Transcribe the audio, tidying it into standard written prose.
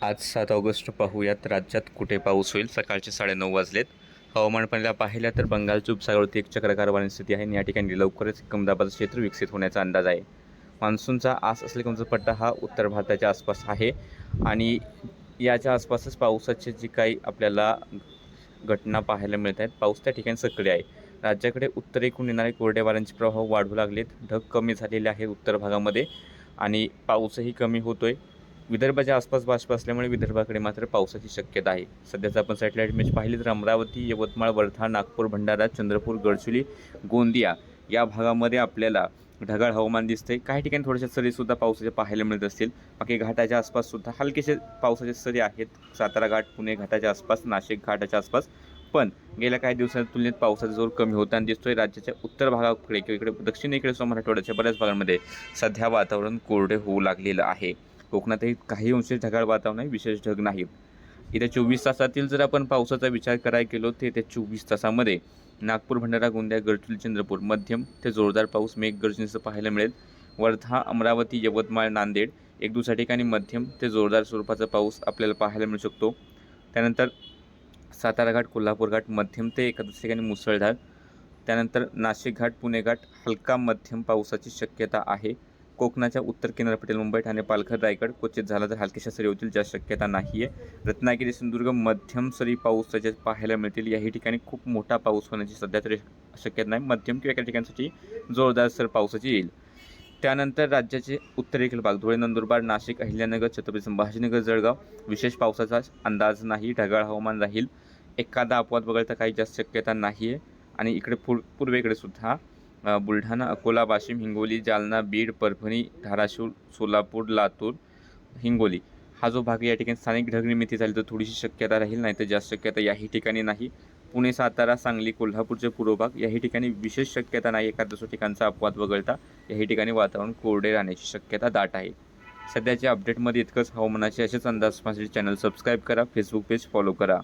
आज 7 ऑगस्ट पाहूयात राज्यात कुठे पाऊस होईल. सकाळचे 9:30 वाजलेत. हवामान पाहिला पाहिलं तर बंगालच्या उपसागरावरती एक चक्राकार परिस्थिती आहे आणि या ठिकाणी लवकरच कमी दाबाचं क्षेत्र विकसित होण्याचा अंदाज आहे. मान्सूनचा आस असलेला कोणचा पट्टा हा उत्तर भारताच्या आसपास आहे आणि याच्या आसपासच पावसाची जी काही आपल्याला घटना पाहायला मिळत आहेत. पाऊस त्या ठिकाणी सक्रिय आहे. राज्याकडे उत्तरेकडून येणारे कोरड्या वाऱ्यांचे प्रवाह वाढू लागलेत. ढग कमी झालेले आहे उत्तर भागामध्ये आणि पाऊसही कमी होतोय. विदर्भाच्या आसपास बाष्प असल्यामुळे विदर्भाकडे मात्र पावसाची शक्यता आहे. सध्याचा आपण सॅटेलाईट इमेज पाहिली तर अमरावती, यवतमाळ, वर्धा, नागपूर, भंडारा, चंद्रपूर, गडचिरोली, गोंदिया या भागामध्ये आपल्याला ढगाळ हवामान दिसते. काही ठिकाणी थोड्याशा सरीसुद्धा पावसाच्या पाहायला मिळत असतील. बाकी घाटाच्या आसपास सुद्धा हलकेसे पावसाचे सरी आहेत. सातारा घाट, पुणे घाटाच्या आसपास, नाशिक घाटाच्या आसपास. पण गेल्या काही दिवसांच्या तुलनेत पावसाचा जोर कमी होताना दिसतोय. राज्याच्या उत्तर भागाकडे किंवा इकडे दक्षिणेकडे सुद्धा मराठवाड्याच्या बऱ्याच भागांमध्ये सध्या वातावरण कोरडे होऊ लागलेलं आहे. कोकणातही काही अंशी ढगाळ वातावरण आहे, विशेष ढग नाही. येत्या 24 तासातील जर आपण पावसाचा विचार करायला गेलो तर येत्या 24 तासामध्ये नागपूर, भंडारा, गोंदिया, गडचिरोली, चंद्रपूर मध्यम ते जोरदार पाऊस मेघगर्जनेसह पाहायला मिळेल. वर्धा, अमरावती, यवतमाळ, नांदेड एक दुसऱ्या ठिकाणी मध्यम ते जोरदार स्वरूपाचा पाऊस आपल्याला पाहायला मिळू शकतो. त्यानंतर सातारा घाट, कोल्हापूर घाट मध्यम ते एका दुसऱ्या ठिकाणी मुसळधार. त्यानंतर नाशिक घाट, पुणे घाट हलका मध्यम पावसाची शक्यता आहे. कोकणाच्या उत्तर किनारपट्टील मुंबई, ठाणे, पालघर, रायगड क्वचित झाला तर हलक्याशा सरी होतील, ज्या शक्यता नाही आहे. रत्नागिरी, सिंधुदुर्ग मध्यम सरी पावसाचे पाहायला मिळतील. याही ठिकाणी खूप मोठा पाऊस होण्याची सध्या तरी शक्यता नाही. मध्यम किंवा एका ठिकाणसाठी जोरदार सर पावसाची येईल. त्यानंतर राज्याचे उत्तरेकडील भाग धुळे, नंदुरबार, नाशिक, अहिल्यानगर, छत्रपती संभाजीनगर, जळगाव विशेष पावसाचा अंदाज नाही. ढगाळ हवामान राहील. एखादा अपवाद वगळता काही जास्त शक्यता नाही आहे. आणि इकडे पूर्वेकडे सुद्धा बुलढाणा, अकोला, वाशिम, हिंगोली, जालना, बीड, परभणी, धाराशिव, सोलापूर, लातूर, हिंगोली हा जो भाग या ठिकाणी स्थानिक ढगनिर्मिती झाली तर थोडीशी शक्यता राहील, नाही तर जास्त शक्यता याही ठिकाणी नाही. पुणे, सातारा, सांगली, कोल्हापूरचे पूर्व भाग याही ठिकाणी विशेष शक्यता नाही. एखाद दुसऱ्या ठिकाणचा अपवाद वगळता याही ठिकाणी वातावरण कोरडे राहण्याची शक्यता दाट आहे. सध्याच्या अपडेटमध्ये इतकंच. हवामानाचे असेच अंदाज पाहण्यासाठी चॅनल सबस्क्राईब करा, फेसबुक पेज फॉलो करा.